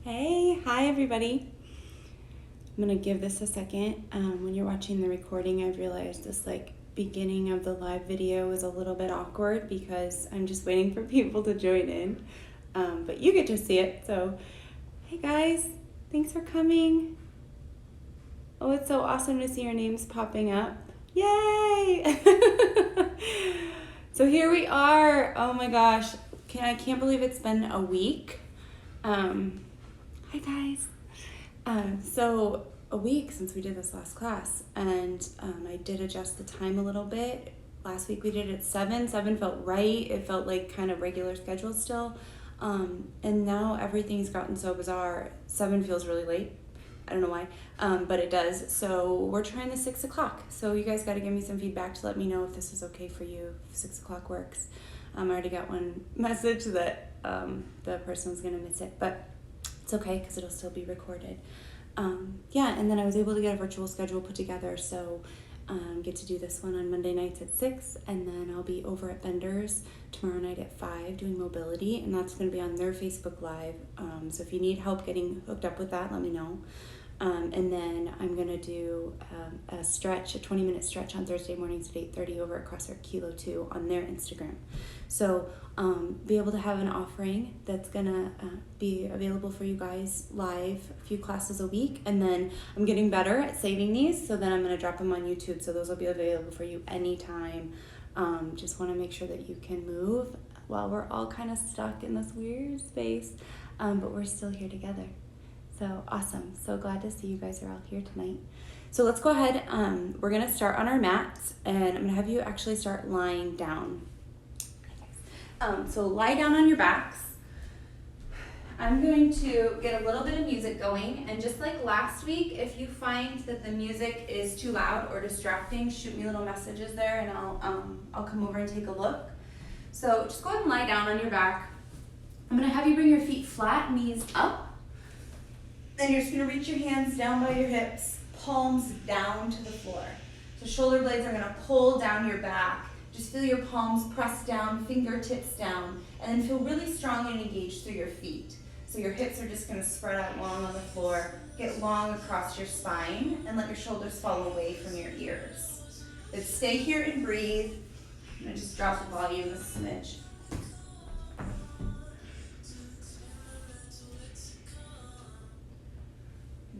Hey, hi everybody. I'm gonna give this a second. When you're watching the recording, I've realized this beginning of the live video is a little bit awkward because I'm just waiting for people to join in. But you get to see it. So, hey guys, thanks for coming. Oh, it's so awesome to see your names popping up. Yay! So here we are. Oh my gosh, I can't believe it's been a week. Hi guys. So a week since we did this last class, and I did adjust the time a little bit. Last week we did it at 7. 7 felt right. It felt like kind of regular schedule still. And now everything's gotten so bizarre. 7 feels really late. I don't know why, but it does. So we're trying the 6 o'clock. So you guys got to give me some feedback to let me know if this is okay for you, if 6 o'clock works. I already got one message that the person was going to miss it, but it's okay because it'll still be recorded. And then I was able to get a virtual schedule put together, so get to do this one on Monday nights at 6, and then I'll be over at Bender's tomorrow night at 5 doing mobility, and that's going to be on their Facebook Live. So if you need help getting hooked up with that, let me know. And then I'm going to do a 20-minute stretch on Thursday mornings at 8:30 over at CrossFit Kilo 2 on their Instagram. So be able to have an offering that's going to be available for you guys live, a few classes a week. And then I'm getting better at saving these, so then I'm going to drop them on YouTube. So those will be available for you anytime. Just want to make sure that you can move while we're all kind of stuck in this weird space, but we're still here together. So awesome. So glad to see you guys are all here tonight. So let's go ahead. We're going to start on our mats, and I'm going to have you actually start lying down. So lie down on your backs. I'm going to get a little bit of music going, and just like last week, if you find that the music is too loud or distracting, shoot me little messages there, and I'll come over and take a look. So just go ahead and lie down on your back. I'm going to have you bring your feet flat, knees up. Then you're just going to reach your hands down by your hips, palms down to the floor. So shoulder blades are going to pull down your back. Just feel your palms press down, fingertips down, and then feel really strong and engaged through your feet. So your hips are just going to spread out long on the floor, get long across your spine, and let your shoulders fall away from your ears. Then stay here and breathe. I'm going to just drop the volume a smidge.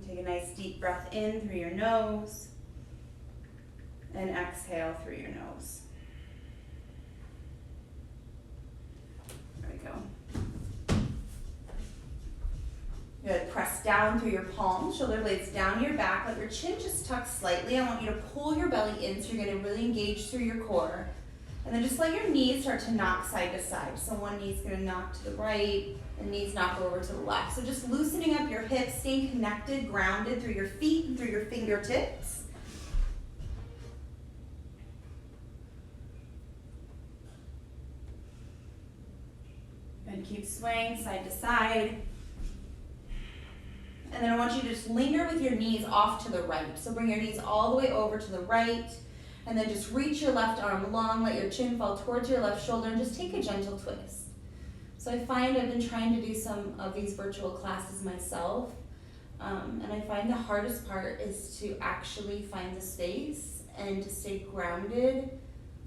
Take a nice deep breath in through your nose and exhale through your nose. There we go. Good. Press down through your palms, shoulder blades down your back. Let your chin just tuck slightly. I want you to pull your belly in so you're going to really engage through your core. And then just let your knees start to knock side to side. So one knee's going to knock to the right, and knees knock over to the left. So just loosening up your hips, staying connected, grounded through your feet and through your fingertips. And keep swaying side to side. And then I want you to just linger with your knees off to the right. So bring your knees all the way over to the right. And then just reach your left arm long, let your chin fall towards your left shoulder, and just take a gentle twist. So I find I've been trying to do some of these virtual classes myself, and I find the hardest part is to actually find the space and to stay grounded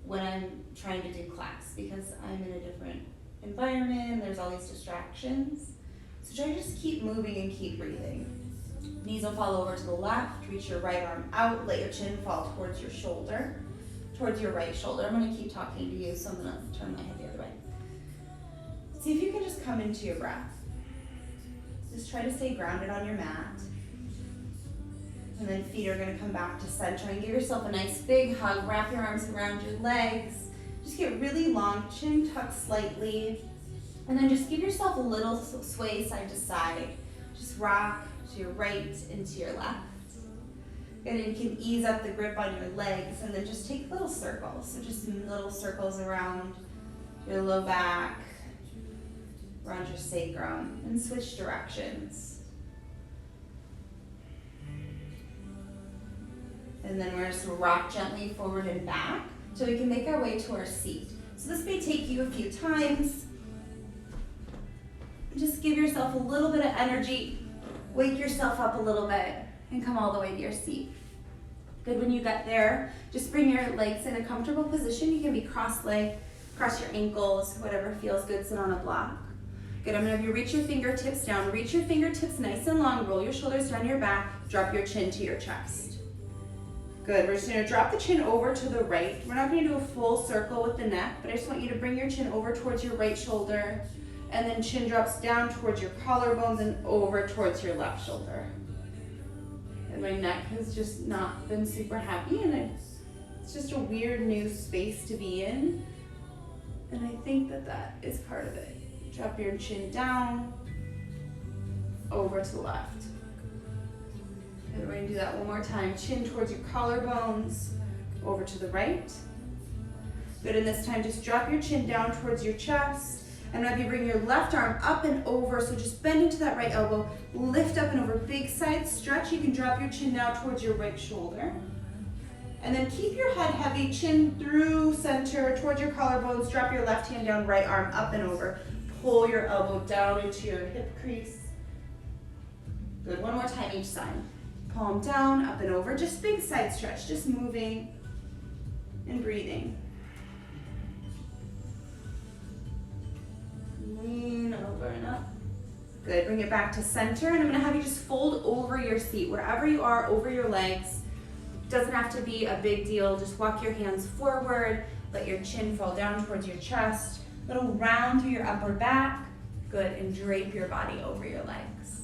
when I'm trying to do class, because I'm in a different environment and there's all these distractions. So try to just keep moving and keep breathing. Knees will fall over to the left, reach your right arm out, let your chin fall towards your shoulder, towards your right shoulder. I'm going to keep talking to you, so I'm going to turn my head the other way. See if you can just come into your breath. Just try to stay grounded on your mat. And then feet are going to come back to center, and give yourself a nice big hug. Wrap your arms around your legs. Just get really long, chin tucked slightly. And then just give yourself a little sway side to side. Just rock to your right and to your left. And then you can ease up the grip on your legs, and then just take little circles. So just little circles around your low back, around your sacrum, and switch directions. And then we're just going to rock gently forward and back so we can make our way to our seat. So this may take you a few times. Just give yourself a little bit of energy. Wake yourself up a little bit and come all the way to your seat. Good, when you get there, just bring your legs in a comfortable position. You can be cross-legged, cross your ankles, whatever feels good, sit on a block. Good, I'm gonna have you reach your fingertips down. Reach your fingertips nice and long, roll your shoulders down your back, drop your chin to your chest. Good, we're just gonna drop the chin over to the right. We're not gonna do a full circle with the neck, but I just want you to bring your chin over towards your right shoulder, and then chin drops down towards your collarbones and over towards your left shoulder. And my neck has just not been super happy, and it's just a weird new space to be in. And I think that is part of it. Drop your chin down, over to the left. And we're gonna do that one more time. Chin towards your collarbones, over to the right. Good, and this time just drop your chin down towards your chest. And now you bring your left arm up and over, so just bend into that right elbow, lift up and over, big side stretch. You can drop your chin now towards your right shoulder. And then keep your head heavy, chin through center, towards your collarbones, drop your left hand down, right arm up and over. Pull your elbow down into your hip crease. Good, one more time each side. Palm down, up and over, just big side stretch, just moving and breathing. Lean over and up. Good, bring it back to center, and I'm gonna have you just fold over your seat, wherever you are, over your legs. Doesn't have to be a big deal, just walk your hands forward, let your chin fall down towards your chest, little round through your upper back. Good, and drape your body over your legs.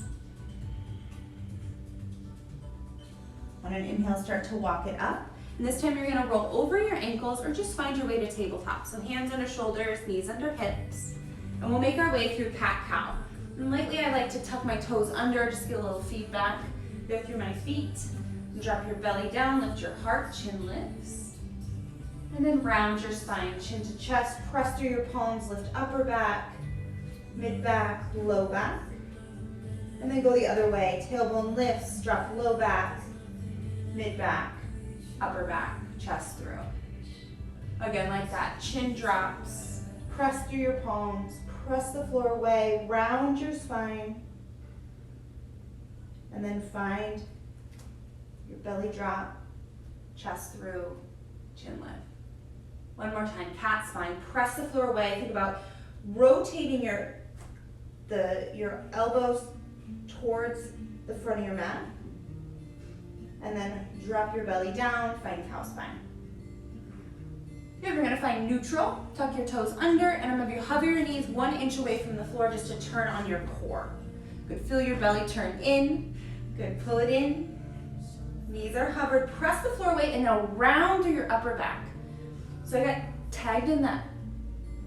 On an inhale, start to walk it up. And this time you're gonna roll over your ankles or just find your way to tabletop. So hands under shoulders, knees under hips. And we'll make our way through cat-cow. And lately I like to tuck my toes under, just get a little feedback. Go through my feet. Drop your belly down, lift your heart, chin lifts. And then round your spine, chin to chest, press through your palms, lift upper back, mid back, low back. And then go the other way, tailbone lifts, drop low back, mid back, upper back, chest through. Again, like that, chin drops, press through your palms, press the floor away, round your spine, and then find your belly drop, chest through, chin lift. One more time, cat spine, press the floor away. Think about rotating your elbows towards the front of your mat. And then drop your belly down, find cow spine. Here we're gonna find neutral, tuck your toes under, and remember you hover your knees 1 inch away from the floor just to turn on your core. Good, feel your belly turn in. Good, pull it in. Knees are hovered, press the floor away, and now round through your upper back. So I got tagged in that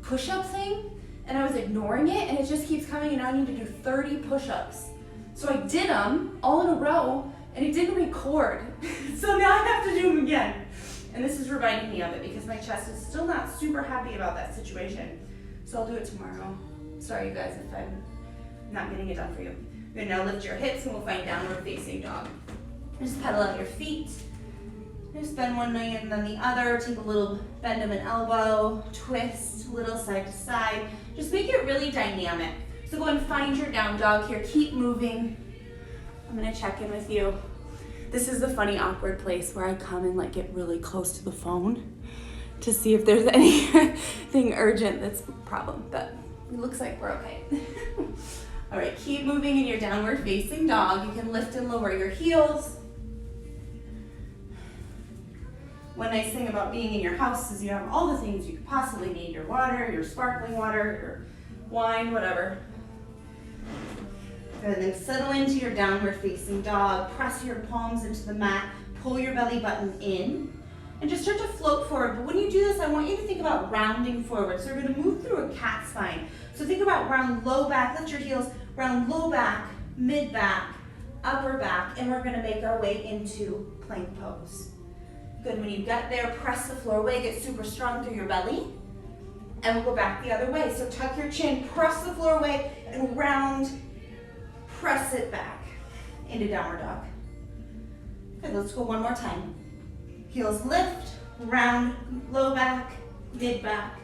push-up thing, and I was ignoring it, and it just keeps coming, and now I need to do 30 push-ups. So I did them all in a row, and it didn't record. So now I have to do them again. And this is reminding me of it because my chest is still not super happy about that situation. So I'll do it tomorrow. Sorry you guys if I'm not getting it done for you. You're gonna now lift your hips and we'll find downward facing dog. Just pedal out your feet. Just bend one knee and then the other. Take a little bend of an elbow, twist, little side to side. Just make it really dynamic. So go and find your down dog here. Keep moving. I'm gonna check in with you. This is the funny, awkward place where I come and get really close to the phone to see if there's anything urgent that's a problem, but it looks like we're okay. All right, keep moving in your downward facing dog. You can lift and lower your heels. One nice thing about being in your house is you have all the things you could possibly need, your water, your sparkling water, your wine, whatever. And then settle into your downward facing dog. Press your palms into the mat. Pull your belly button in. And just start to float forward. But when you do this, I want you to think about rounding forward. So we're going to move through a cat spine. So think about round low back. Lift your heels. Round low back, mid back, upper back. And we're going to make our way into plank pose. Good. When you get there, press the floor away. Get super strong through your belly. And we'll go back the other way. So tuck your chin. Press the floor away. And round. Press it back into downward dog. Good, let's go one more time. Heels lift, round, low back, mid back,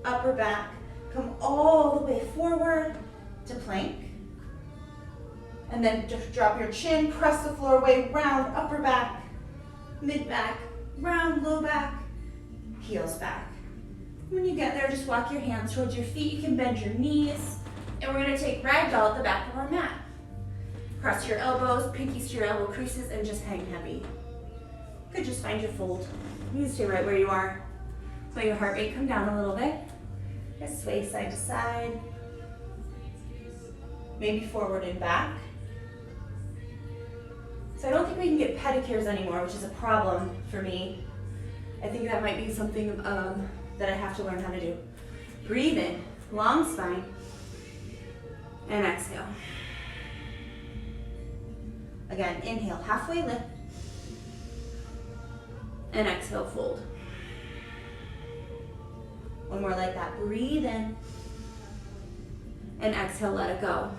upper back. Come all the way forward to plank. And then just drop your chin, press the floor away, round, upper back, mid back, round, low back, heels back. When you get there, just walk your hands towards your feet. You can bend your knees. And we're gonna take ragdoll at the back of our mat. Cross your elbows, pinkies to your elbow creases, and just hang heavy. Good, just find your fold. You can stay right where you are. Let your heart rate come down a little bit. Just sway side to side. Maybe forward and back. So I don't think we can get pedicures anymore, which is a problem for me. I think that might be something that I have to learn how to do. Breathe in, long spine, and exhale. Again, inhale, halfway lift, and exhale, fold. One more like that. Breathe in, and exhale, let it go.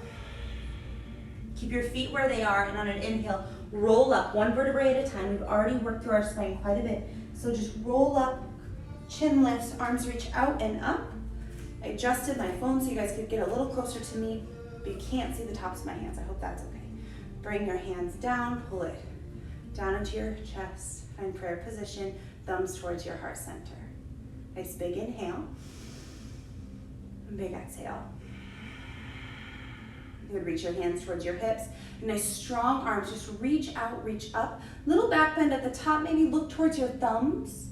Keep your feet where they are, and on an inhale, roll up one vertebrae at a time. We've already worked through our spine quite a bit. So just roll up, chin lifts, arms reach out and up. I adjusted my phone so you guys could get a little closer to me, but you can't see the tops of my hands. I hope that's okay. Bring your hands down, pull it down into your chest. Find prayer position, thumbs towards your heart center. Nice big inhale, and big exhale. You would reach your hands towards your hips. Nice strong arms, just reach out, reach up. Little back bend at the top, maybe look towards your thumbs.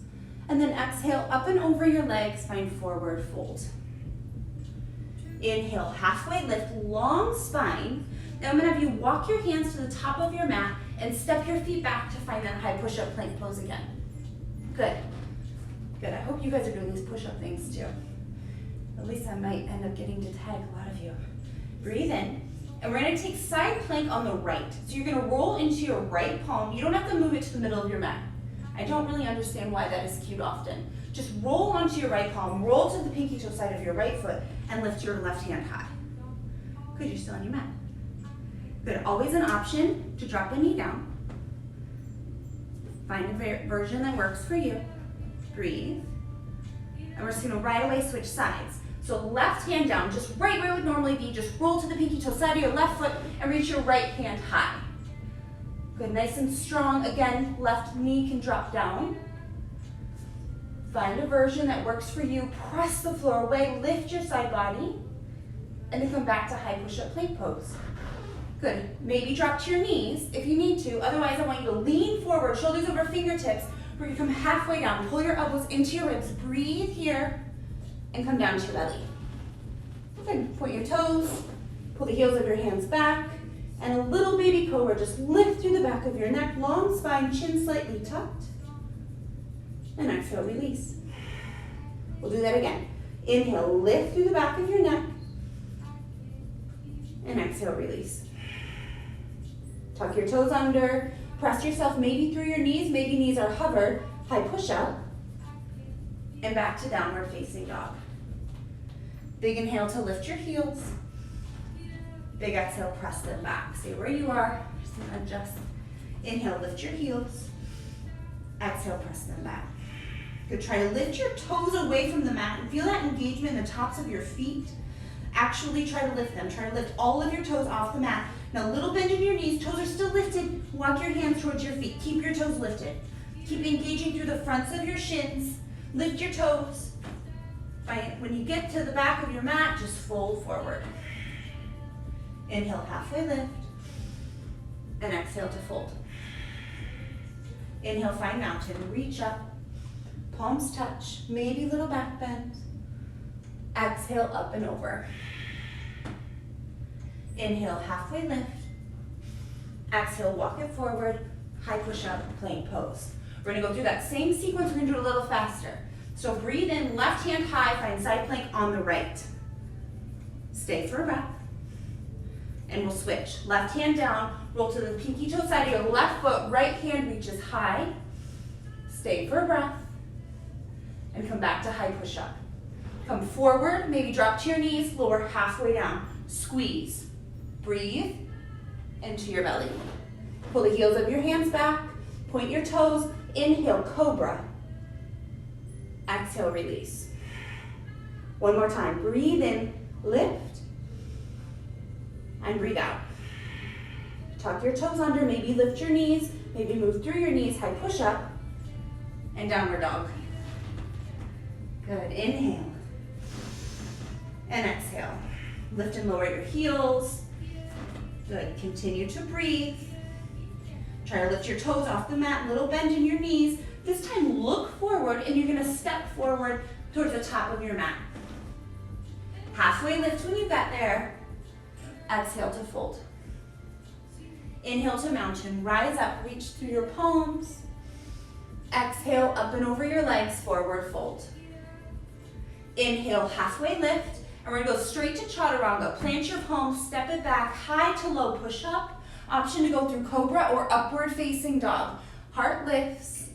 And then exhale up and over your legs, find forward fold. Inhale, halfway lift, long spine. Now I'm gonna have you walk your hands to the top of your mat and step your feet back to find that high push-up plank pose again. Good, good. I hope you guys are doing these push-up things too. At least I might end up getting to tag a lot of you. Breathe in, and we're gonna take side plank on the right. So you're gonna roll into your right palm. You don't have to move it to the middle of your mat. I don't really understand why that is cued often. Just roll onto your right palm, roll to the pinky toe side of your right foot, and lift your left hand high. Good, you're still on your mat. Good, always an option to drop a knee down. Find a version that works for you. Breathe. And we're just gonna right away switch sides. So left hand down, just right where it would normally be, just roll to the pinky toe side of your left foot and reach your right hand high. Good, nice and strong. Again, left knee can drop down. Find a version that works for you. Press the floor away, lift your side body, and then come back to high push-up plank pose. Good, maybe drop to your knees if you need to. Otherwise, I want you to lean forward, shoulders over fingertips. We're gonna come halfway down, pull your elbows into your ribs, breathe here, and come down to your belly. Good, point your toes, pull the heels of your hands back, and a little baby cobra, just lift through the back of your neck, long spine, chin slightly tucked, and exhale, release. We'll do that again. Inhale, lift through the back of your neck, and exhale, release. Tuck your toes under, press yourself maybe through your knees, maybe knees are hovered, high push up, and back to downward facing dog. Big inhale to lift your heels. Big exhale, press them back. Stay where you are, just gonna adjust. Inhale, lift your heels. Exhale, press them back. Good, try to lift your toes away from the mat and feel that engagement in the tops of your feet. Actually try to lift them. Try to lift all of your toes off the mat. Now, a little bend in your knees, toes are still lifted. Walk your hands towards your feet. Keep your toes lifted. Keep engaging through the fronts of your shins. Lift your toes. When you get to the back of your mat, just fold forward. Inhale, halfway lift, and exhale to fold. Inhale, find mountain, reach up, palms touch, maybe little back bend. Exhale, up and over. Inhale, halfway lift. Exhale, walk it forward, high push-up, plank pose. We're gonna go through that same sequence, we're gonna do it a little faster. So breathe in, left hand high, find side plank on the right. Stay for a breath. And we'll switch. Left hand down, roll to the pinky toe side of your left foot, right hand reaches high. Stay for a breath. And come back to high push-up. Come forward, maybe drop to your knees, lower halfway down. Squeeze. Breathe into your belly. Pull the heels of your hands back, point your toes, inhale, cobra. Exhale, release. One more time, breathe in, lift. and breathe out. Tuck your toes under, maybe lift your knees, maybe move through your knees, high push up, and downward dog. Good, inhale. And exhale. Lift and lower your heels. Good, continue to breathe. Try to lift your toes off the mat, little bend in your knees. This time look forward and you're gonna step forward towards the top of your mat. Halfway lift when you get there. Exhale to fold. Inhale to mountain, rise up, reach through your palms. Exhale, up and over your legs, forward fold. Inhale, halfway lift, and we're gonna go straight to chaturanga. Plant your palms, step it back, high to low push up. Option to go through cobra or upward facing dog. Heart lifts,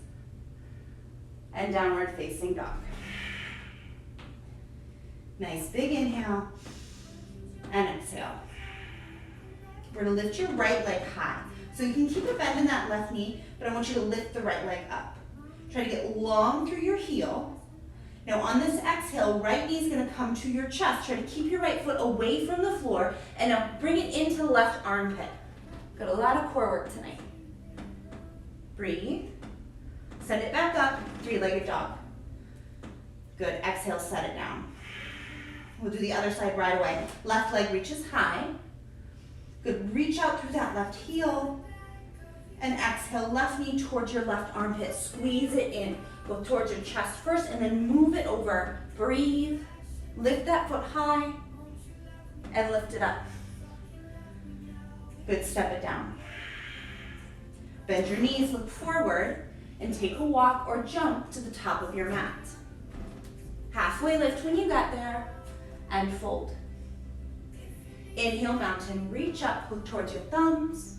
and downward facing dog. Nice big inhale, and exhale. We're gonna lift your right leg high. So you can keep a bend in that left knee, but I want you to lift the right leg up. Try to get long through your heel. Now on this exhale, right knee is gonna come to your chest. Try to keep your right foot away from the floor, and now bring it into the left armpit. Got a lot of core work tonight. Breathe. Send it back up, three-legged dog. Good, exhale, set it down. We'll do the other side right away. Left leg reaches high. Good, reach out through that left heel. And exhale, left knee towards your left armpit. Squeeze it in. Go towards your chest first and then move it over. Breathe. Lift that foot high and lift it up. Good, step it down. Bend your knees, look forward, and take a walk or jump to the top of your mat. Halfway lift when you get there, and fold. Inhale, mountain, reach up, look towards your thumbs.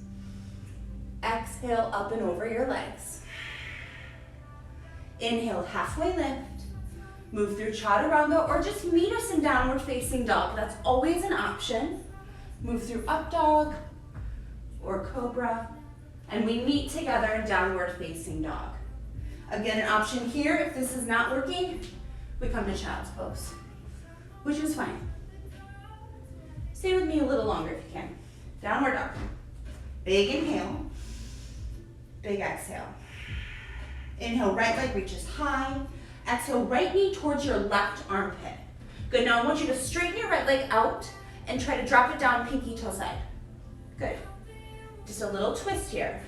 Exhale, up and over your legs. Inhale, halfway lift. Move through chaturanga or just meet us in downward facing dog. That's always an option. Move through up dog or cobra. And we meet together in downward facing dog. Again, an option here, if this is not working, we come to child's pose, which is fine. Stay with me a little longer if you can. Downward dog. Big inhale, big exhale. Inhale, right leg reaches high. Exhale, right knee towards your left armpit. Good, now I want you to straighten your right leg out and try to drop it down pinky toe side. Good. Just a little twist here.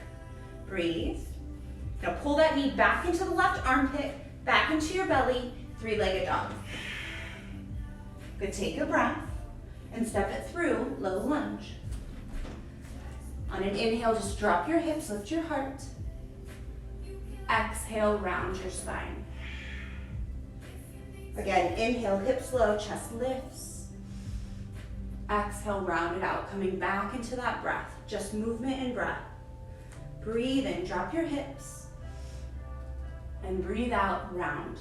Breathe. Now pull that knee back into the left armpit, back into your belly, three-legged dog. Good, take a breath and step it through, low lunge. On an inhale, just drop your hips, lift your heart. Exhale, round your spine. Again, inhale, hips low, chest lifts. Exhale, round it out, coming back into that breath. Just movement and breath. Breathe in, drop your hips. And breathe out, round.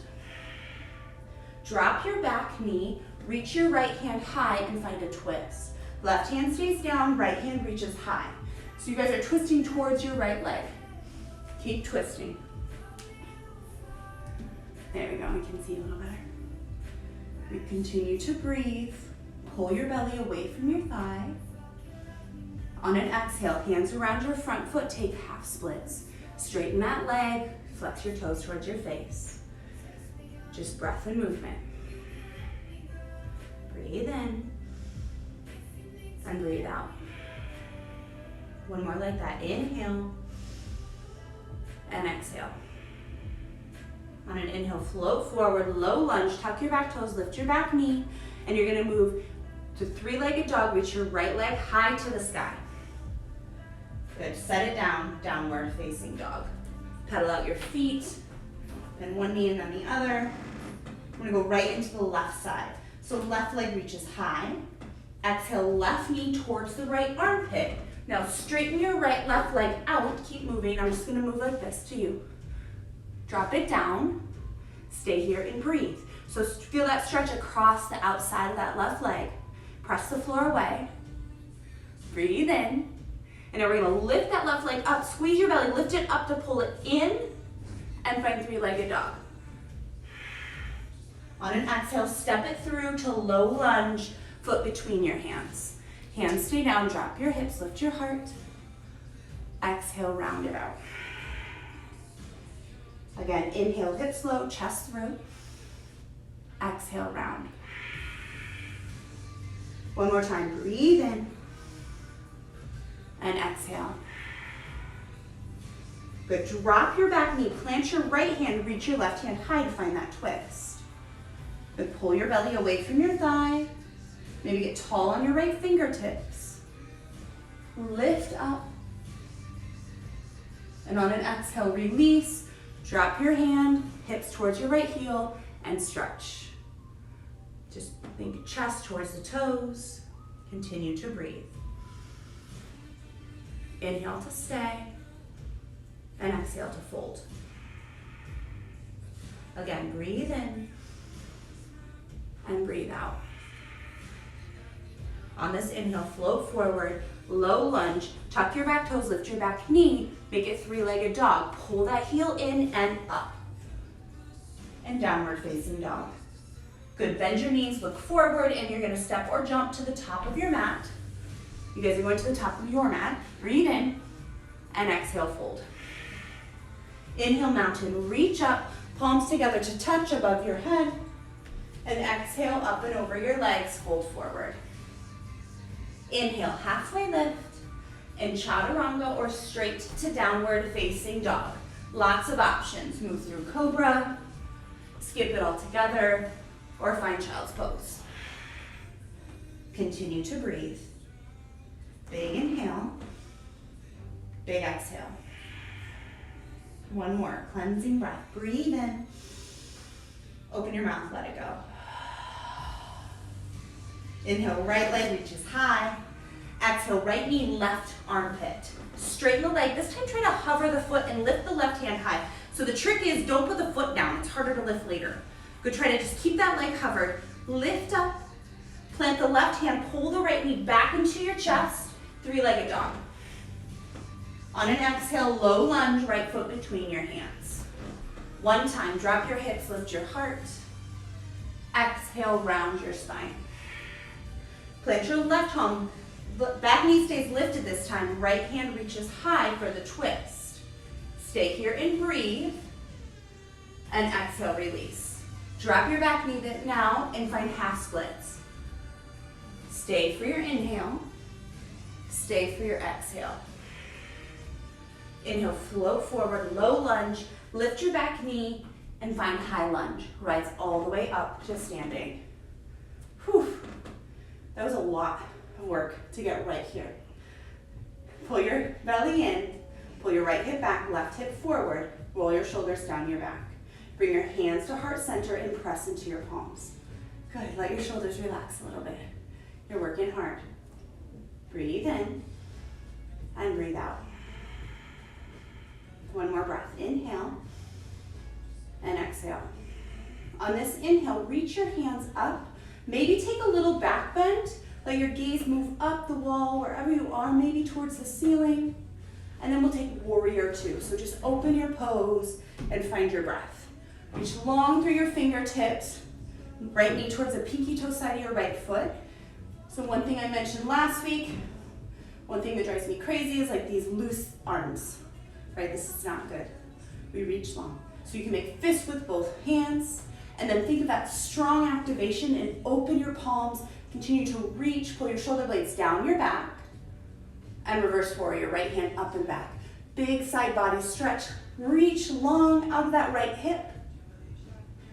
Drop your back knee, reach your right hand high and find a twist. Left hand stays down, right hand reaches high. So you guys are twisting towards your right leg. Keep twisting. There we go, we can see a little better. We continue to breathe. Pull your belly away from your thigh. On an exhale, hands around your front foot, take half splits. Straighten that leg, flex your toes towards your face. Just breath and movement. Breathe in and breathe out. One more like that. Inhale and exhale. On an inhale, float forward, low lunge, tuck your back toes, lift your back knee, and you're gonna move to three-legged dog, reach your right leg high to the sky. Good, set it down, downward facing dog. Pedal out your feet, then one knee and then the other. I'm gonna go right into the left side. So left leg reaches high. Exhale, left knee towards the right armpit. Now straighten your left leg out, keep moving. I'm just gonna move like this to you. Drop it down, stay here and breathe. So feel that stretch across the outside of that left leg. Press the floor away. Breathe in. And now we're gonna lift that left leg up, squeeze your belly, lift it up to pull it in, and find three-legged dog. On an exhale, step it through to low lunge, foot between your hands. Hands stay down, drop your hips, lift your heart. Exhale, round it out. Again, inhale, hips low, chest through. Exhale, round. One more time, breathe in. And exhale. Good, drop your back knee, plant your right hand, reach your left hand high to find that twist. Good, pull your belly away from your thigh. Maybe get tall on your right fingertips. Lift up. And on an exhale, release. Drop your hand, hips towards your right heel, and stretch. Just think chest towards the toes. Continue to breathe. Inhale to stay, and exhale to fold. Again, breathe in, and breathe out. On this inhale, float forward, low lunge, tuck your back toes, lift your back knee, make it three-legged dog. Pull that heel in and up. And downward facing dog. Good, bend your knees, look forward, and you're gonna step or jump to the top of your mat. You guys are going to the top of your mat. Breathe in, and exhale, fold. Inhale, mountain, reach up, palms together to touch above your head, and exhale, up and over your legs, fold forward. Inhale, halfway lift, and chaturanga or straight to downward facing dog. Lots of options. Move through cobra, skip it all together, or find child's pose. Continue to breathe. Big inhale, big exhale. One more, cleansing breath. Breathe in, open your mouth, let it go. Inhale, right leg reaches high. Exhale, right knee, left armpit. Straighten the leg. This time try to hover the foot and lift the left hand high. So the trick is don't put the foot down. It's harder to lift later. Good, try to just keep that leg covered. Lift up, plant the left hand, pull the right knee back into your chest, three-legged dog. On an exhale, low lunge, right foot between your hands. One time, drop your hips, lift your heart. Exhale, round your spine. Plant your left arm, back knee stays lifted this time, right hand reaches high for the twist. Stay here and breathe, and exhale, release. Drop your back knee now and find half splits. Stay for your inhale, stay for your exhale. Inhale, float forward, low lunge, lift your back knee, and find high lunge. Rise all the way up to standing. Whew. That was a lot of work to get right here. Pull your belly in, pull your right hip back, left hip forward, roll your shoulders down your back. Bring your hands to heart center and press into your palms. Good, let your shoulders relax a little bit. You're working hard. Breathe in and breathe out. One more breath, inhale and exhale. On this inhale, reach your hands up. Maybe take a little back bend. Let your gaze move up the wall, wherever you are, maybe towards the ceiling. And then we'll take warrior two. So just open your pose and find your breath. Reach long through your fingertips. Right knee towards the pinky toe side of your right foot. So one thing I mentioned last week, one thing that drives me crazy is like these loose arms, right? This is not good. We reach long. So you can make fists with both hands, and then think of that strong activation and open your palms. Continue to reach, pull your shoulder blades down your back, and reverse warrior, right hand up and back. Big side body stretch. Reach long out of that right hip.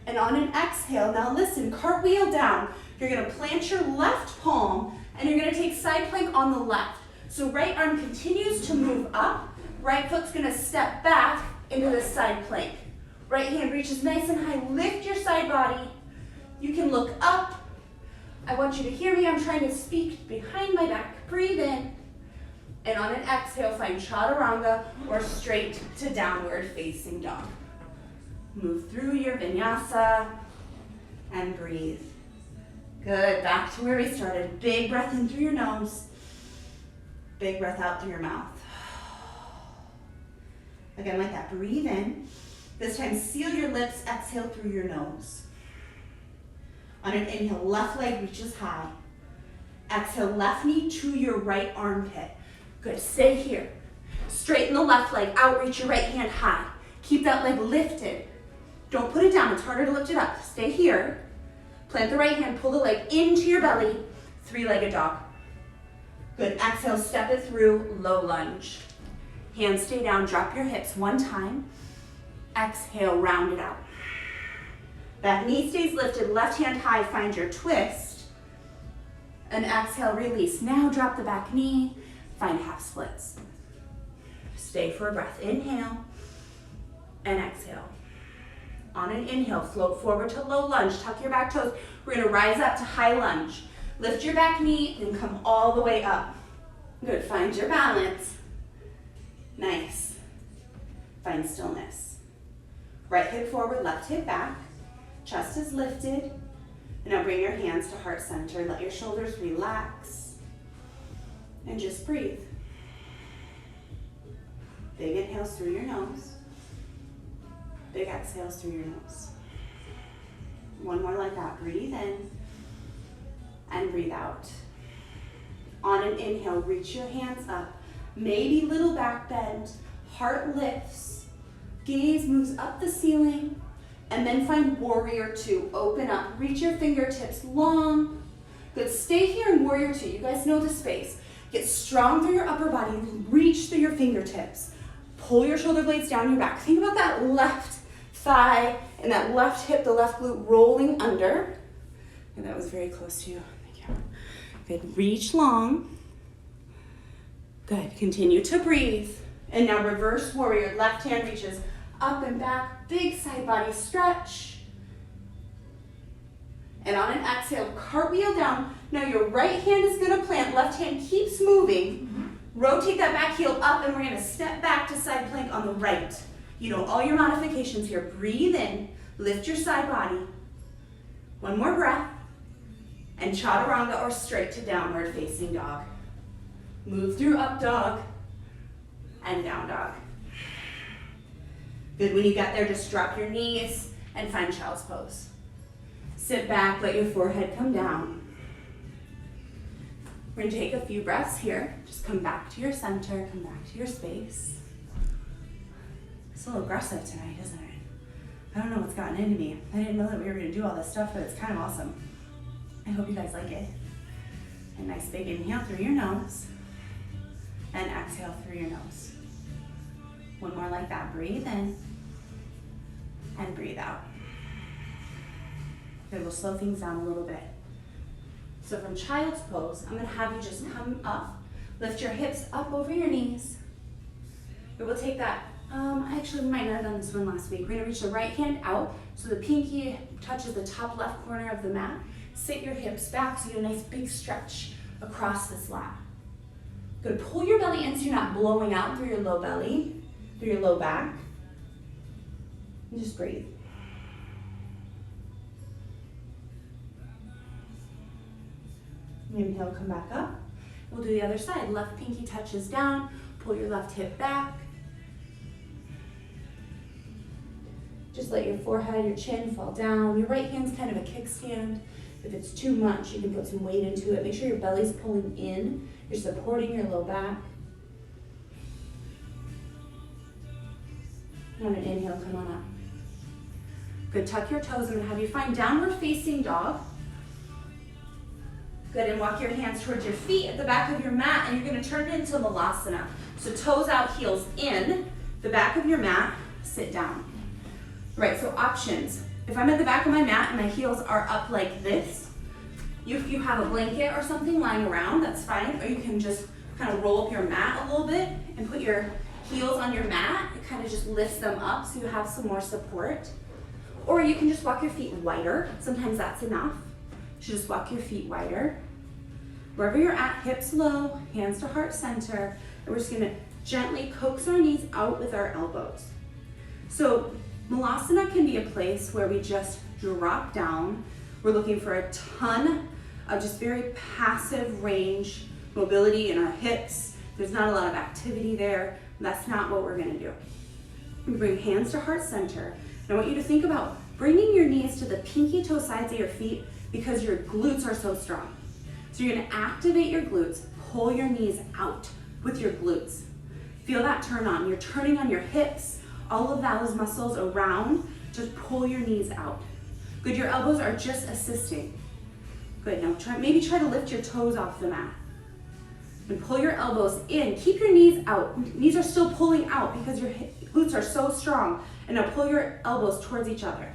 And on an exhale, now listen, cartwheel down. You're gonna plant your left palm, and you're gonna take side plank on the left. So right arm continues to move up, right foot's gonna step back into the side plank. Right hand reaches nice and high, lift your side body. You can look up. I want you to hear me, I'm trying to speak behind my back. Breathe in, and on an exhale, find chaturanga or straight to downward facing dog. Move through your vinyasa and breathe. Good, back to where we started. Big breath in through your nose. Big breath out through your mouth. Again, like that, breathe in. This time, seal your lips, exhale through your nose. On an inhale, left leg reaches high. Exhale, left knee to your right armpit. Good, stay here. Straighten the left leg out, reach your right hand high. Keep that leg lifted. Don't put it down, it's harder to lift it up. Stay here. Plant the right hand, pull the leg into your belly, three-legged dog. Good, exhale, step it through, low lunge. Hands stay down, drop your hips one time. Exhale, round it out. Back knee stays lifted, left hand high, find your twist. And exhale, release. Now drop the back knee, find half splits. Stay for a breath, inhale and exhale. On an inhale, float forward to low lunge, tuck your back toes. We're gonna rise up to high lunge. Lift your back knee and come all the way up. Good, find your balance. Nice. Find stillness. Right hip forward, left hip back. Chest is lifted. And now bring your hands to heart center. Let your shoulders relax. And just breathe. Big inhales through your nose. Big exhales through your nose. One more like that. Breathe in and breathe out. On an inhale, reach your hands up. Maybe little back bend. Heart lifts. Gaze moves up the ceiling. And then find warrior two. Open up. Reach your fingertips long. Good. Stay here in warrior two. You guys know the space. Get strong through your upper body. Reach through your fingertips. Pull your shoulder blades down your back. Think about that left thigh and that left hip, the left glute rolling under. And that was very close to you. Thank you. Good. Reach long. Good. Continue to breathe. And now reverse warrior. Left hand reaches up and back. Big side body stretch. And on an exhale, cartwheel down. Now your right hand is going to plant. Left hand keeps moving. Rotate that back heel up, and we're going to step back to side plank on the right. You know all your modifications here. Breathe in. Lift your side body. One more breath. And chaturanga or straight to downward facing dog. Move through up dog and down dog. Good. When you get there, just drop your knees and find child's pose. Sit back, let your forehead come down. We're gonna take a few breaths here. Just come back to your center, come back to your space. It's a little aggressive tonight, isn't it? I don't know what's gotten into me. I didn't know that we were gonna do all this stuff, but it's kind of awesome. I hope you guys like it. A nice big inhale through your nose and exhale through your nose. One more like that. Breathe in and breathe out. Good, we'll slow things down a little bit. So from child's pose, I'm gonna have you just come up, lift your hips up over your knees. We will take that, I actually might not have done this one last week. We're gonna reach the right hand out so the pinky touches the top left corner of the mat. Sit your hips back so you get a nice big stretch across this lap. Good, pull your belly in so you're not blowing out through your low belly, through your low back. And just breathe. Inhale, come back up. We'll do the other side. Left pinky touches down. Pull your left hip back. Just let your forehead, your chin fall down. Your right hand's kind of a kickstand. If it's too much, you can put some weight into it. Make sure your belly's pulling in. You're supporting your low back. On an inhale, come on up. Good, tuck your toes. I'm gonna have you find downward facing dog. Good, and walk your hands towards your feet at the back of your mat, and you're gonna turn it into Malasana. So toes out, heels in, the back of your mat, sit down. Right, so options. If I'm at the back of my mat and my heels are up like this, if you have a blanket or something lying around, that's fine, or you can just kind of roll up your mat a little bit and put your heels on your mat. It kind of just lifts them up so you have some more support. Or you can just walk your feet wider. Sometimes that's enough. So just walk your feet wider. Wherever you're at, hips low, hands to heart center, and we're just gonna gently coax our knees out with our elbows. So Malasana can be a place where we just drop down. We're looking for a ton of just very passive range mobility in our hips. There's not a lot of activity there. That's not what we're gonna do. We bring hands to heart center. And I want you to think about bringing your knees to the pinky toe sides of your feet because your glutes are so strong. So you're gonna activate your glutes, pull your knees out with your glutes. Feel that turn on. You're turning on your hips, all of those muscles around, just pull your knees out. Good, your elbows are just assisting. Good, now maybe try to lift your toes off the mat. And pull your elbows in. Keep your knees out. Knees are still pulling out because your glutes are so strong. And now pull your elbows towards each other.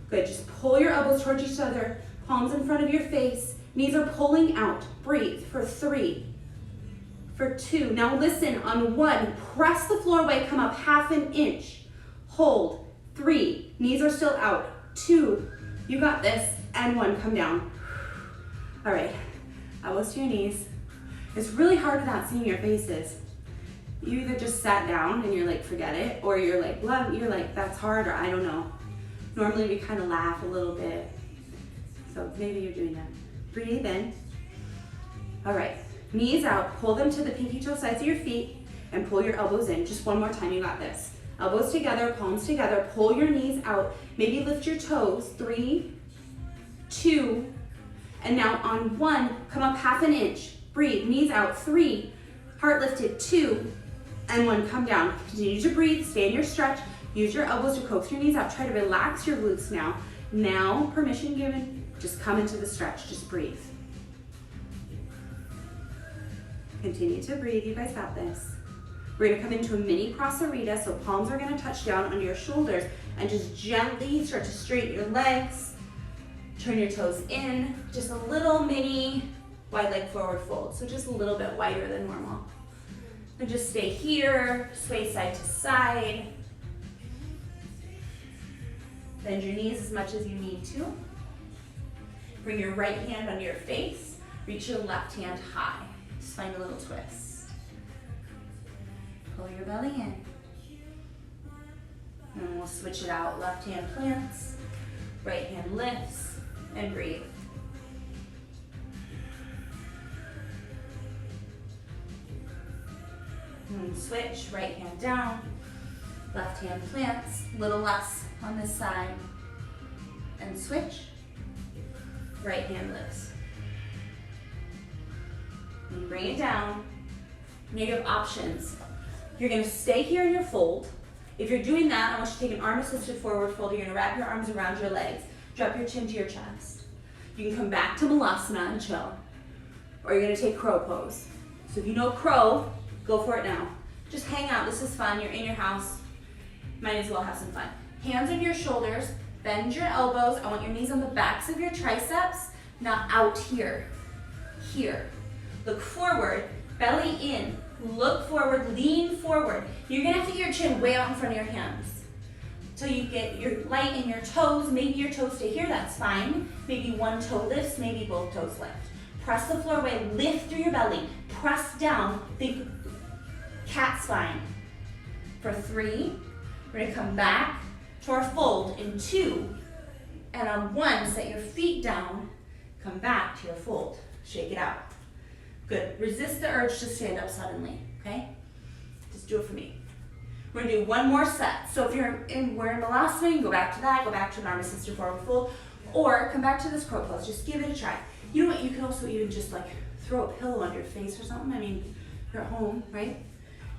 Good, just pull your elbows towards each other, palms in front of your face. Knees are pulling out. Breathe for 3, for 2. Now listen, on 1, press the floor away, come up 1/2 inch. Hold, 3, knees are still out. 2, you got this, and 1, come down. All right, elbows to your knees. It's really hard without seeing your faces. You either just sat down and you're like, forget it, or you're like, that's hard, or I don't know. Normally we kind of laugh a little bit. So maybe you're doing that. Breathe in. All right, knees out, pull them to the pinky toe sides of your feet and pull your elbows in. Just one more time, you got this. Elbows together, palms together, pull your knees out. Maybe lift your toes, 3, 2, and now on 1, come up 1/2 inch. Breathe, knees out, 3, heart lifted, 2, and 1, come down. Continue to breathe, stay in your stretch. Use your elbows to coax your knees out. Try to relax your glutes now. Now, permission given, just come into the stretch, just breathe. Continue to breathe, you guys got this. We're gonna come into a mini prasarita, so palms are gonna touch down under your shoulders and just gently start to straighten your legs. Turn your toes in, just a little mini wide leg forward fold, so just a little bit wider than normal. And just stay here, sway side to side. Bend your knees as much as you need to. Bring your right hand under your face, reach your left hand high. Just find a little twist. Pull your belly in. And we'll switch it out. Left hand plants, right hand lifts, and breathe. And switch, right hand down, left hand plants, little less on this side, and switch, right hand lifts. And bring it down. Now you have options. You're gonna stay here in your fold. If you're doing that, I want you to take an arm assisted forward fold. You're gonna wrap your arms around your legs, drop your chin to your chest. You can come back to Malasana and chill, or you're gonna take crow pose. So if you know crow, go for it now. Just hang out, this is fun, you're in your house. Might as well have some fun. Hands on your shoulders, bend your elbows. I want your knees on the backs of your triceps, not out here. Here. Look forward, belly in, look forward, lean forward. You're gonna have to get your chin way out in front of your hands. Till you get your light in your toes. Maybe your toes stay here, that's fine. Maybe one toe lifts, maybe both toes lift. Press the floor away, lift through your belly. Press down, think cat spine. For 3, we're gonna come back to our fold in 2, and on 1, set your feet down, come back to your fold. Shake it out. Good, resist the urge to stand up suddenly, okay? Just do it for me. We're gonna do one more set. So if we're in Malasana, you can go back to that, go back to an arm assisted forward fold, or come back to this crow pose, just give it a try. You know what, you can also even just like throw a pillow on your face or something. I mean, you're at home, right?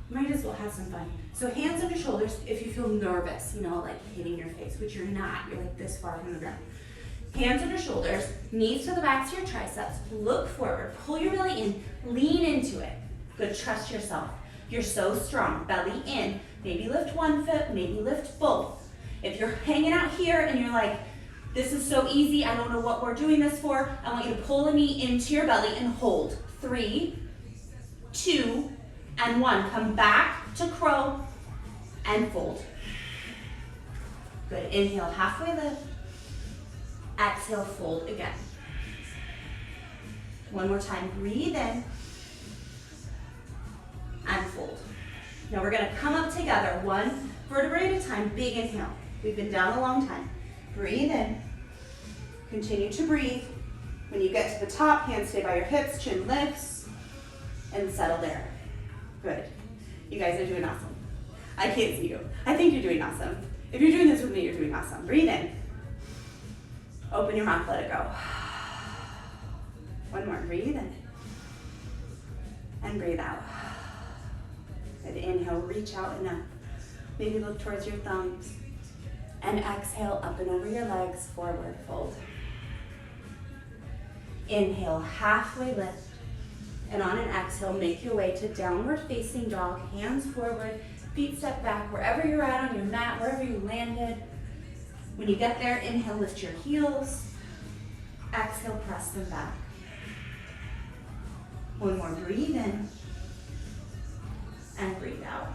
You might as well have some fun. So hands on your shoulders if you feel nervous, you know, like hitting your face, which you're not, you're like this far from the ground. Hands on your shoulders, knees to the backs of your triceps, look forward, pull your belly in, lean into it. Good, trust yourself. You're so strong, belly in. Maybe lift one foot, maybe lift both. If you're hanging out here and you're like, this is so easy, I don't know what we're doing this for, I want you to pull a knee into your belly and hold. 3, 2, and 1. Come back to crow and fold. Good, inhale, halfway lift. Exhale, fold again. One more time, breathe in and fold. Now we're gonna come up together, one vertebrae at a time, big inhale. We've been down a long time. Breathe in, continue to breathe. When you get to the top, hands stay by your hips, chin lifts, and settle there. Good, you guys are doing awesome. I can't see you. I think you're doing awesome. If you're doing this with me, you're doing awesome. Breathe in. Open your mouth, let it go. One more, breathe in. And breathe out. Good, inhale, reach out and up. Maybe look towards your thumbs. And exhale, up and over your legs, forward fold. Inhale, halfway lift. And on an exhale, make your way to downward facing dog, hands forward, feet step back, wherever you're at on your mat, wherever you landed. When you get there, inhale, lift your heels. Exhale, press them back. One more, breathe in. And breathe out.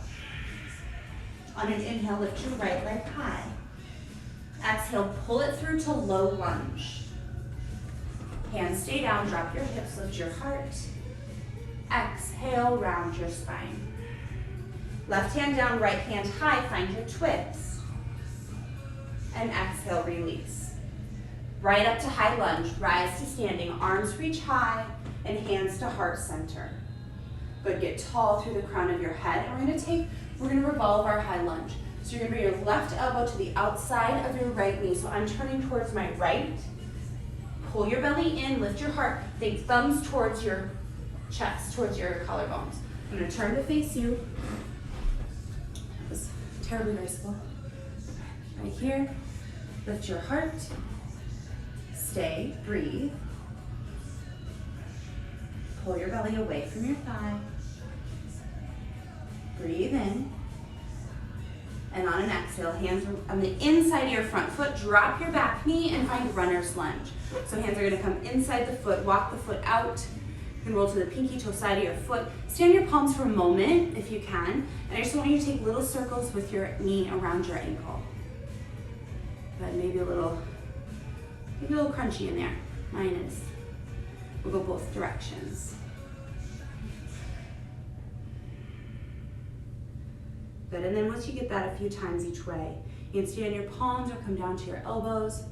On an inhale, lift your right leg high. Exhale, pull it through to low lunge. Hands stay down, drop your hips, lift your heart. Exhale, round your spine. Left hand down, right hand high, find your twist. And exhale, release. Right up to high lunge, rise to standing, arms reach high, and hands to heart center. Good, get tall through the crown of your head, and we're gonna revolve our high lunge. So you're gonna bring your left elbow to the outside of your right knee. So I'm turning towards my right. Pull your belly in, lift your heart, think thumbs towards your chest, towards your collarbones. I'm gonna turn to face you. That was terribly graceful. Right here, lift your heart. Stay, breathe. Pull your belly away from your thigh. Breathe in. And on an exhale, hands on the inside of your front foot, drop your back knee and find runner's lunge. So hands are gonna come inside the foot, walk the foot out. You can roll to the pinky toe side of your foot. Stand your palms for a moment if you can. And I just want you to take little circles with your knee around your ankle. But maybe a little crunchy in there. Mine is. We'll go both directions. Good, and then once you get that a few times each way, you can stand your palms or come down to your elbows.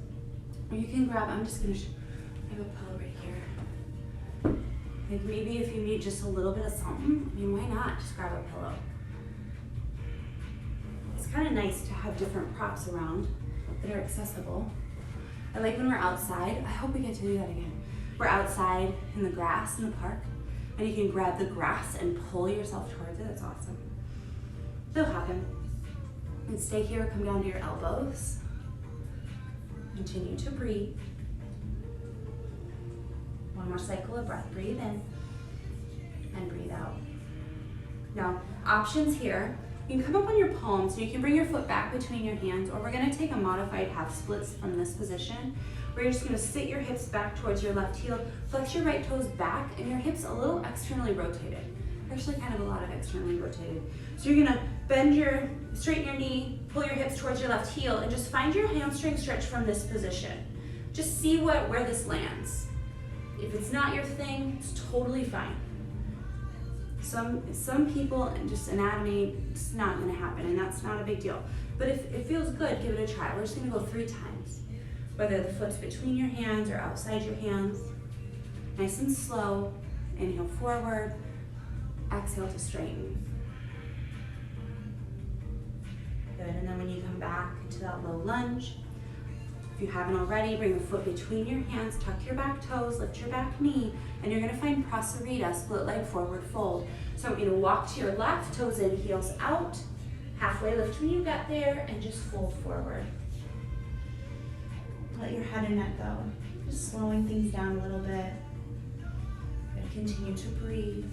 Or you can grab, I have a pillow right here. Like maybe if you need just a little bit of something, I mean, why not just grab a pillow? It's kind of nice to have different props around that are accessible. I like when we're outside, I hope we get to do that again. We're outside in the grass in the park, and you can grab the grass and pull yourself towards it. It's awesome. It'll happen. And stay here, come down to your elbows. Continue to breathe. One more cycle of breath. Breathe in and breathe out. Now, options here. You can come up on your palms, so you can bring your foot back between your hands, or we're gonna take a modified half splits from this position, where you're just gonna sit your hips back towards your left heel, flex your right toes back, and your hips a little externally rotated. Actually kind of a lot of externally rotated. So you're gonna straighten your knee, pull your hips towards your left heel, and just find your hamstring stretch from this position. Just see where this lands. If it's not your thing, it's totally fine. Some people, and just anatomy, it's not gonna happen, and that's not a big deal. But if it feels good, give it a try. We're just gonna go 3 times. Whether the foot's between your hands or outside your hands. Nice and slow. Inhale forward, exhale to straighten. Good, and then when you come back to that low lunge, if you haven't already, bring the foot between your hands, tuck your back toes, lift your back knee, and you're gonna find Prasarita, split leg forward fold. So I'm gonna walk to your left, toes in, heels out, halfway lift when you get there, and just fold forward. Let your head and neck go. Just slowing things down a little bit. And continue to breathe.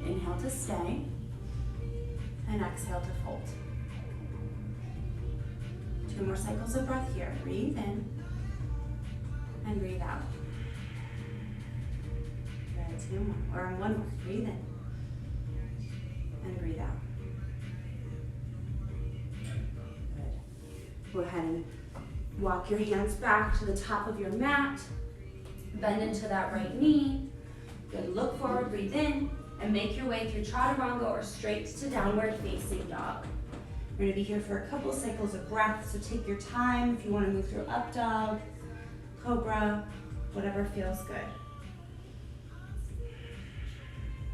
Inhale to stay, and exhale to fold. 2 more cycles of breath here. Breathe in and breathe out. Good, 2 more, or 1 more. Breathe in and breathe out. Good. Go ahead and walk your hands back to the top of your mat. Bend into that right knee. Good, look forward, breathe in, and make your way through chaturanga or straight to downward facing dog. We're gonna be here for a couple cycles of breath, so take your time if you wanna move through up dog, cobra, whatever feels good.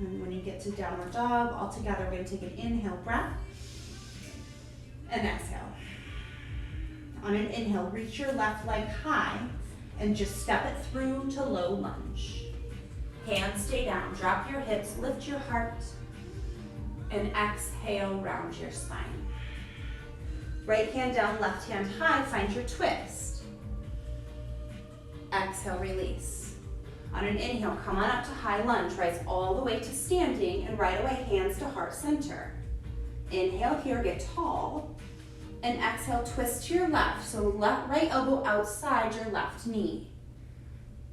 And when you get to downward dog, all together, we're gonna take an inhale breath and exhale. On an inhale, reach your left leg high And just step it through to low lunge. Hands stay down, drop your hips, lift your heart, and exhale, round your spine. Right hand down, left hand high, find your twist. Exhale, release. On an inhale, come on up to high lunge, rise all the way to standing, and right away, hands to heart center. Inhale here, get tall, and exhale, twist to your left. So right elbow outside your left knee.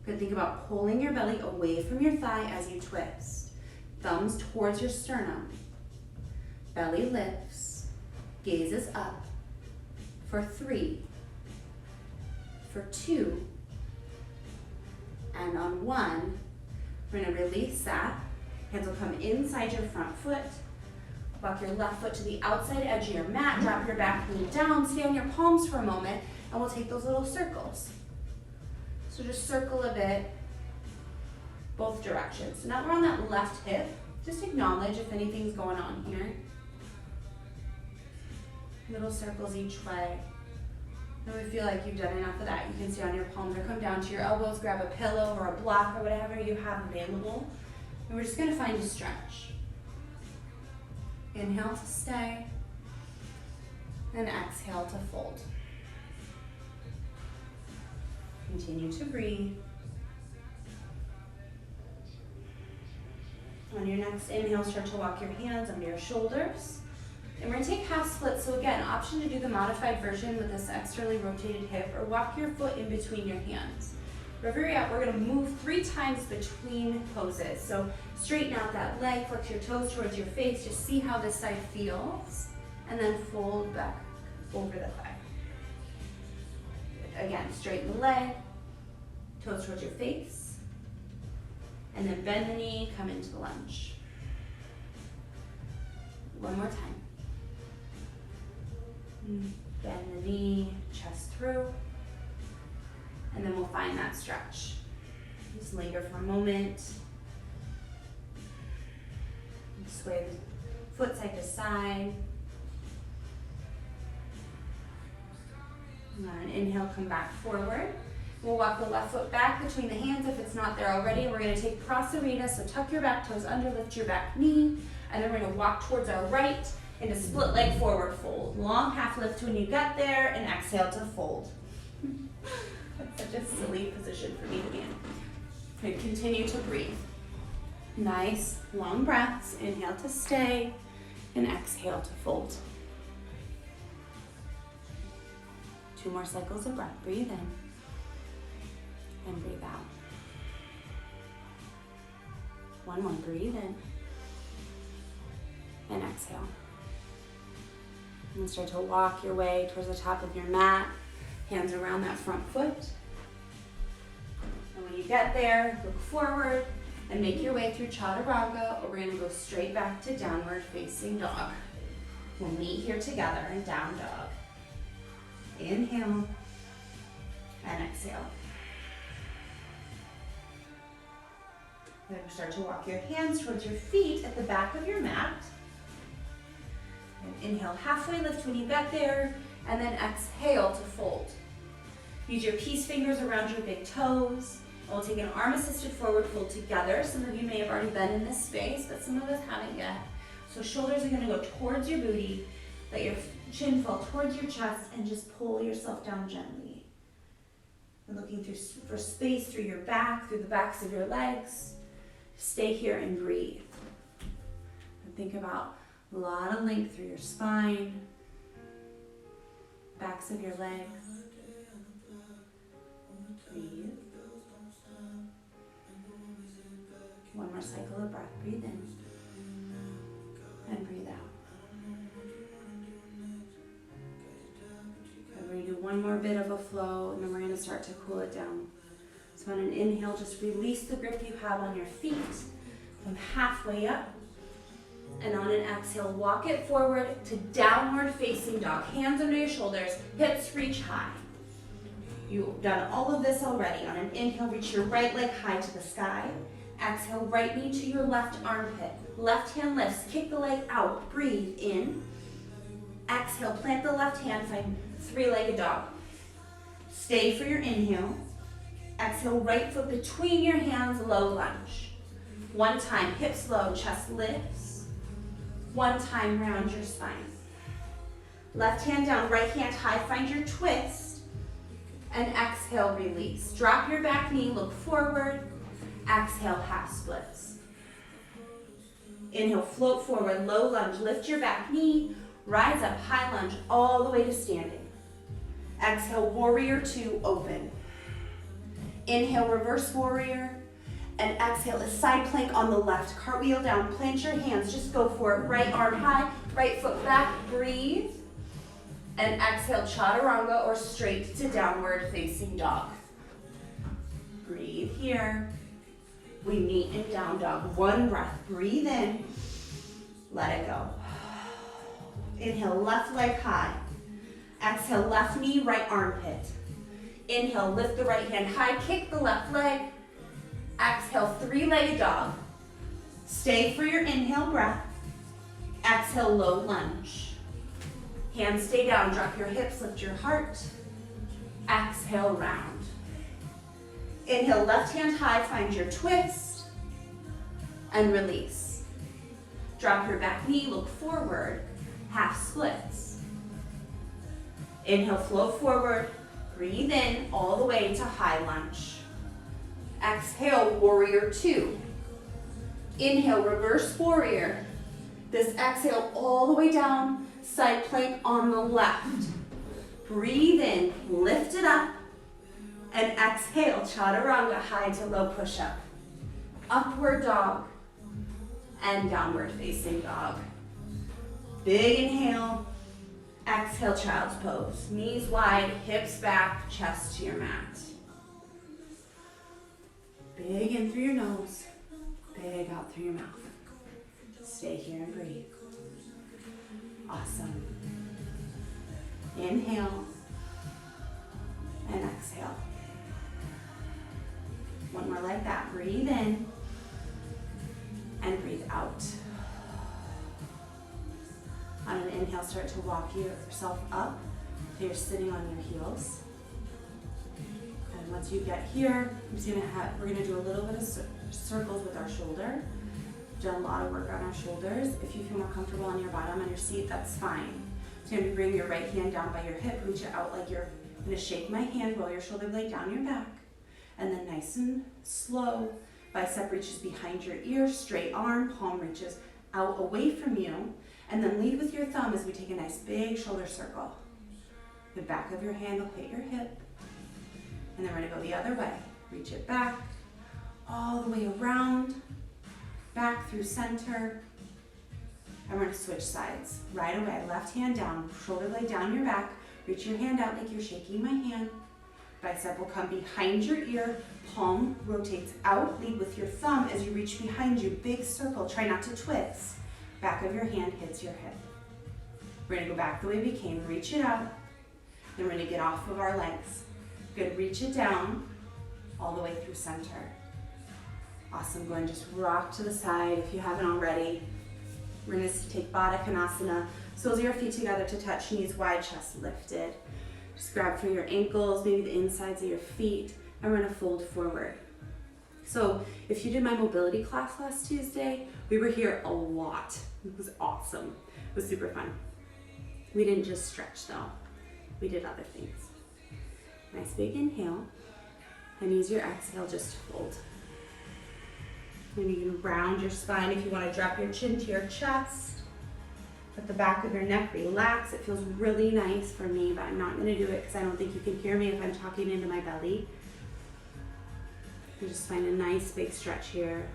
Good, think about pulling your belly away from your thigh as you twist. Thumbs towards your sternum. Belly lifts, gazes up. For 3, for 2, and on 1, we're gonna release that. Hands will come inside your front foot. Walk your left foot to the outside edge of your mat. Drop your back knee down. Stay on your palms for a moment, and we'll take those little circles. So just circle a bit, both directions. So now we're on that left hip. Just acknowledge if anything's going on here. Little circles each way. When we feel like you've done enough of that, you can stay on your palms or come down to your elbows, grab a pillow or a block or whatever you have available. And we're just gonna find a stretch. Inhale to stay, and exhale to fold. Continue to breathe. On your next inhale, start to walk your hands under your shoulders. And we're gonna take half splits. So again, option to do the modified version with this externally rotated hip, or walk your foot in between your hands. Wherever you're at, we're gonna move 3 times between poses. So straighten out that leg, flex your toes towards your face, just see how this side feels, and then fold back over the thigh. Again, straighten the leg, toes towards your face, and then bend the knee, come into the lunge. One more time. Bend the knee, chest through, and then we'll find that stretch. Just linger for a moment. Sway the foot side to side. And on an inhale, come back forward. We'll walk the left foot back between the hands if it's not there already. We're going to take Prasarita, so tuck your back toes under, lift your back knee, and then we're going to walk towards our right into split leg forward fold. Long half lift when you get there, and exhale to fold. That's such a silly position for me to be in. Okay, continue to breathe. Nice long breaths. Inhale to stay, and exhale to fold. 2 more cycles of breath. Breathe in and breathe out. 1 more. Breathe in and exhale. And start to walk your way towards the top of your mat. Hands around that front foot. And when you get there, look forward and make your way through Chaturanga, or we're going to go straight back to downward facing dog. We'll meet here together in down dog. Inhale and exhale. Then start to walk your hands towards your feet at the back of your mat. And inhale, halfway lift when you get there, and then exhale to fold. Use your peace fingers around your big toes. We'll take an arm-assisted forward fold together. Some of you may have already been in this space, but some of us haven't yet. So shoulders are going to go towards your booty. Let your chin fall towards your chest, and just pull yourself down gently. And looking for space through your back, through the backs of your legs. Stay here and breathe. And think about a lot of length through your spine, backs of your legs. Breathe. 1 more cycle of breath. Breathe in and breathe out. And we're going to do 1 more bit of a flow, and then we're going to start to cool it down. So on an inhale, just release the grip you have on your feet. Come halfway up. And on an exhale, walk it forward to downward facing dog. Hands under your shoulders, hips reach high. You've done all of this already. On an inhale, reach your right leg high to the sky. Exhale, right knee to your left armpit. Left hand lifts, kick the leg out. Breathe in. Exhale, plant the left hand, find 3-legged dog. Stay for your inhale. Exhale, right foot between your hands, low lunge. One time, hips low, chest lifts. One time, round your spine. Left hand down, right hand high, find your twist. And exhale, release. Drop your back knee, look forward. Exhale, half splits. Inhale, float forward, low lunge, lift your back knee, rise up, high lunge, all the way to standing. Exhale, warrior two, open. Inhale, reverse warrior. And exhale, a side plank on the left. Cartwheel down, plant your hands, just go for it. Right arm high, right foot back, breathe. And exhale, chaturanga or straight to downward facing dog. Breathe here. We meet in down dog. One breath, breathe in, let it go. Inhale, left leg high. Exhale, left knee, right armpit. Inhale, lift the right hand high, kick the left leg. Exhale, three-legged dog. Stay for your inhale breath. Exhale, low lunge. Hands stay down, drop your hips, lift your heart. Exhale, round. Inhale, left hand high, find your twist. And release. Drop your back knee, look forward, half splits. Inhale, float forward, breathe in all the way to high lunge. Exhale, warrior two. Inhale, reverse warrior. This exhale all the way down, side plank on the left. Breathe in, lift it up, and exhale, chaturanga, high to low push-up. Upward dog, and downward facing dog. Big inhale, exhale, child's pose. Knees wide, hips back, chest to your mat. Big in through your nose, big out through your mouth. Stay here and breathe. Awesome. Inhale and exhale. One more like that. Breathe in and breathe out. On an inhale, start to walk yourself up so you're sitting on your heels. And once you get here, we're gonna do a little bit of circles with our shoulder. We've done a lot of work on our shoulders. If you feel more comfortable on your bottom, on your seat, that's fine. So you're gonna bring your right hand down by your hip, reach it out like you're gonna shake my hand, roll your shoulder blade down your back. And then nice and slow, bicep reaches behind your ear, straight arm, palm reaches out away from you. And then lead with your thumb as we take a nice big shoulder circle. The back of your hand will hit your hip. And then we're gonna go the other way. Reach it back, all the way around, back through center. And we're gonna switch sides. Right away, left hand down, shoulder blade down your back. Reach your hand out like you're shaking my hand. Bicep will come behind your ear, palm rotates out, lead with your thumb as you reach behind you, big circle, try not to twist. Back of your hand hits your hip. We're gonna go back the way we came, reach it out, then we're gonna get off of our legs. Good, reach it down, all the way through center. Awesome, go and just rock to the side if you haven't already. We're gonna take Baddha Konasana, soles of your feet together to touch, knees wide, chest lifted. Just grab for your ankles, maybe the insides of your feet, and we're gonna fold forward. So if you did my mobility class last Tuesday, we were here a lot. It was awesome. It was super fun. We didn't just stretch though. We did other things. Nice big inhale, and use your exhale just to fold. And you can round your spine if you want to drop your chin to your chest. Let the back of your neck relax. It feels really nice for me, but I'm not going to do it because I don't think you can hear me if I'm talking into my belly. You just find a nice big stretch here.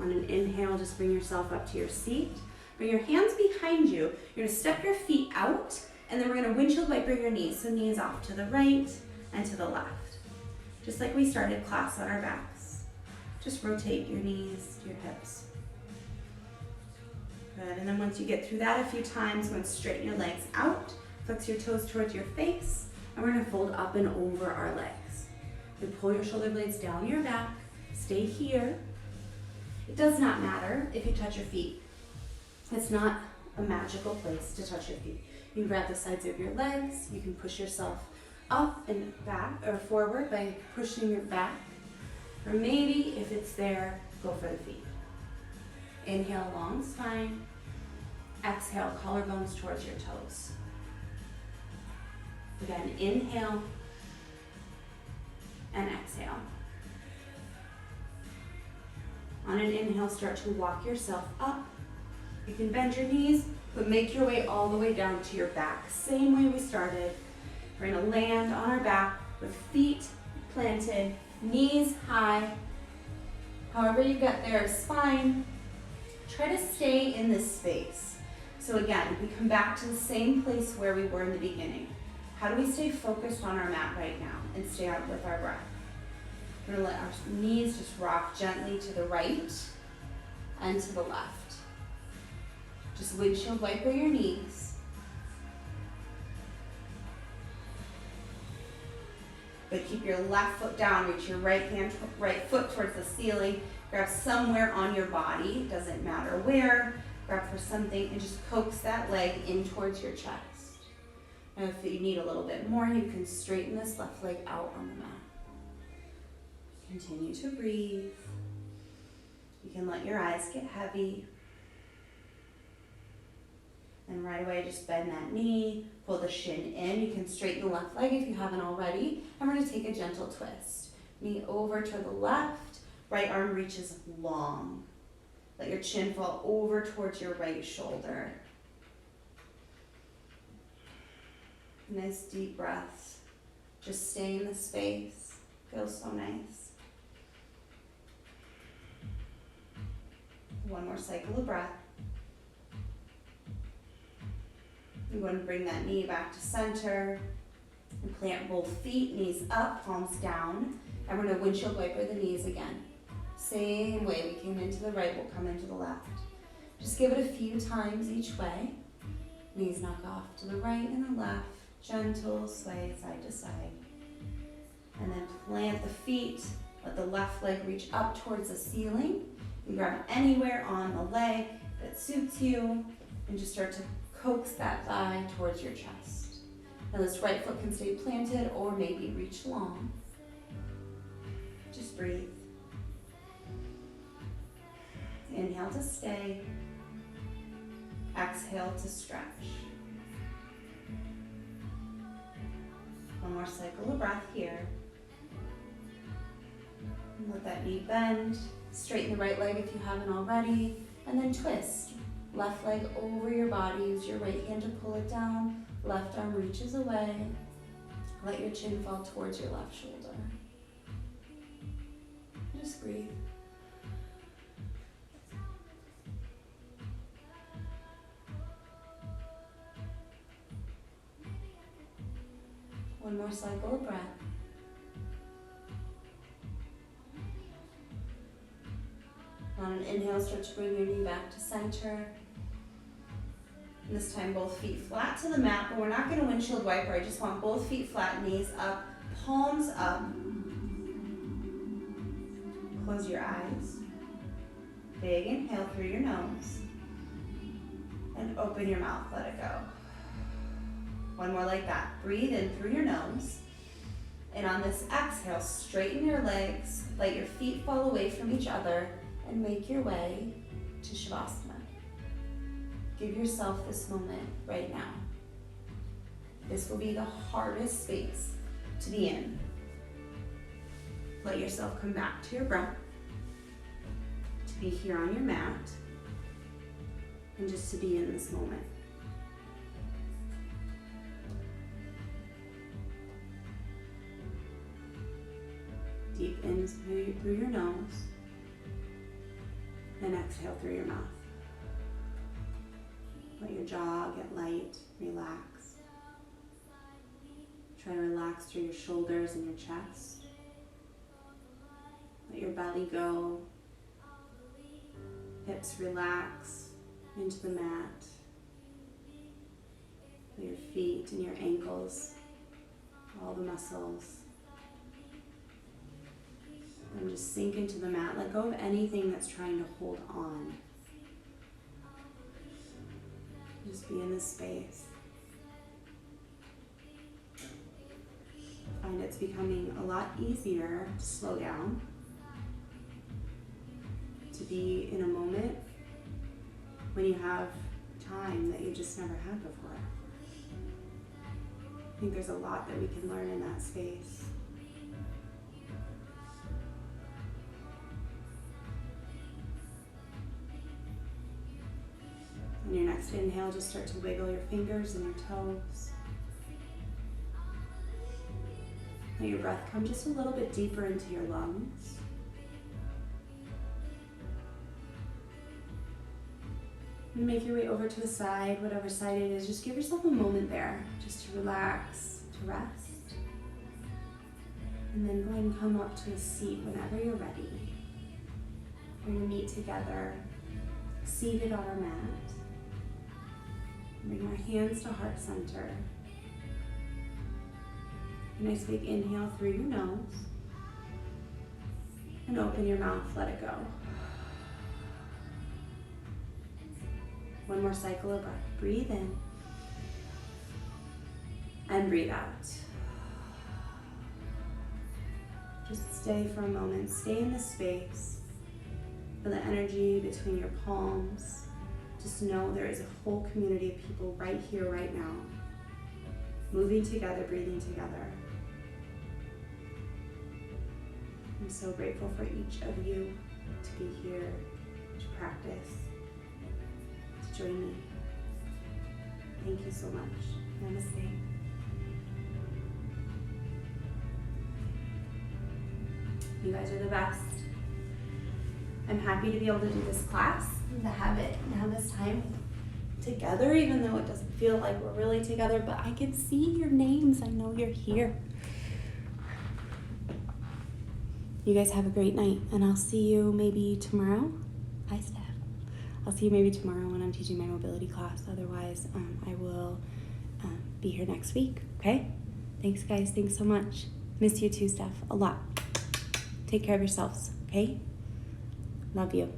On an inhale, just bring yourself up to your seat. Bring your hands behind you. You're going to step your feet out, and then we're going to windshield wiper your knees. So knees off to the right and to the left. Just like we started class on our backs. Just rotate your knees to your hips. Good, and then once you get through that a few times, go and straighten your legs out, flex your toes towards your face, and we're gonna fold up and over our legs. Then pull your shoulder blades down your back, stay here. It does not matter if you touch your feet. It's not a magical place to touch your feet. You can grab the sides of your legs, you can push yourself up and back or forward by pushing your back. Or maybe if it's there, go for the feet. Inhale, long spine. Exhale, collarbones towards your toes. Again, inhale and exhale. On an inhale, start to walk yourself up. You can bend your knees, but make your way all the way down to your back. Same way we started. We're gonna land on our back with feet planted, knees high. However you get there is fine. Try to stay in this space. So again, we come back to the same place where we were in the beginning. How do we stay focused on our mat right now and stay out with our breath? We're gonna let our knees just rock gently to the right and to the left. Just windshield wiper your knees. But keep your left foot down, reach your right foot towards the ceiling. Grab somewhere on your body, doesn't matter where. Grab for something and just coax that leg in towards your chest. And if you need a little bit more, you can straighten this left leg out on the mat. Continue to breathe. You can let your eyes get heavy. And right away, just bend that knee, pull the shin in. You can straighten the left leg if you haven't already. And we're gonna take a gentle twist. Knee over to the left, right arm reaches long. Let your chin fall over towards your right shoulder. Nice deep breaths. Just stay in the space. Feels so nice. One more cycle of breath. I'm going to bring that knee back to center and plant both feet, knees up, palms down. And we're going to windshield wiper the knees again. Same way we came into the right, we'll come into the left. Just give it a few times each way. Knees knock off to the right and the left. Gentle sway side to side. And then plant the feet. Let the left leg reach up towards the ceiling. You grab anywhere on the leg that suits you and just start to coax that thigh towards your chest. Now this right foot can stay planted or maybe reach long. Just breathe. Inhale to stay. Exhale to stretch. One more cycle of breath here. And let that knee bend. Straighten the right leg if you haven't already. And then twist. Left leg over your body. Use your right hand to pull it down. Left arm reaches away. Let your chin fall towards your left shoulder. Just breathe. One more cycle of breath. On an inhale, start to bring your knee back to center. And this time, both feet flat to the mat, but we're not going to windshield wiper. I just want both feet flat, knees up, palms up. Close your eyes. Big inhale through your nose. And open your mouth, let it go. One more like that. Breathe in through your nose. And on this exhale, straighten your legs, let your feet fall away from each other, and make your way to Shavasana. Give yourself this moment right now. This will be the hardest space to be in. Let yourself come back to your breath, to be here on your mat, and just to be in this moment. Deep in through your nose, and exhale through your mouth. Let your jaw get light, relax. Try to relax through your shoulders and your chest. Let your belly go. Hips relax into the mat. Let your feet and your ankles, all the muscles. And just sink into the mat. Let go of anything that's trying to hold on. Just be in this space. find it's becoming a lot easier to slow down, to be in a moment when you have time that you just never had before. I think there's a lot that we can learn in that space. On your next inhale, just start to wiggle your fingers and your toes. Let your breath come just a little bit deeper into your lungs. And make your way over to the side, whatever side it is. Just give yourself a moment there, just to relax, to rest. And then go ahead and come up to a seat whenever you're ready. We're going to meet together, seated on our mat. Bring our hands to heart center. A nice big inhale through your nose. And open your mouth, let it go. One more cycle of breath. Breathe in. And breathe out. Just stay for a moment. Stay in this space. Feel the energy between your palms. Just know there is a whole community of people right here, right now. Moving together, breathing together. I'm so grateful for each of you to be here, to practice, to join me. Thank you so much. Namaste. You guys are the best. I'm happy to be able to do this class, to have this time together, even though it doesn't feel like we're really together, but I can see your names. I know you're here. You guys have a great night, and I'll see you maybe tomorrow. Hi, Steph. I'll see you maybe tomorrow when I'm teaching my mobility class. Otherwise, I will be here next week, okay? Thanks, guys. Thanks so much. Miss you too, Steph. A lot. Take care of yourselves, okay? Love you.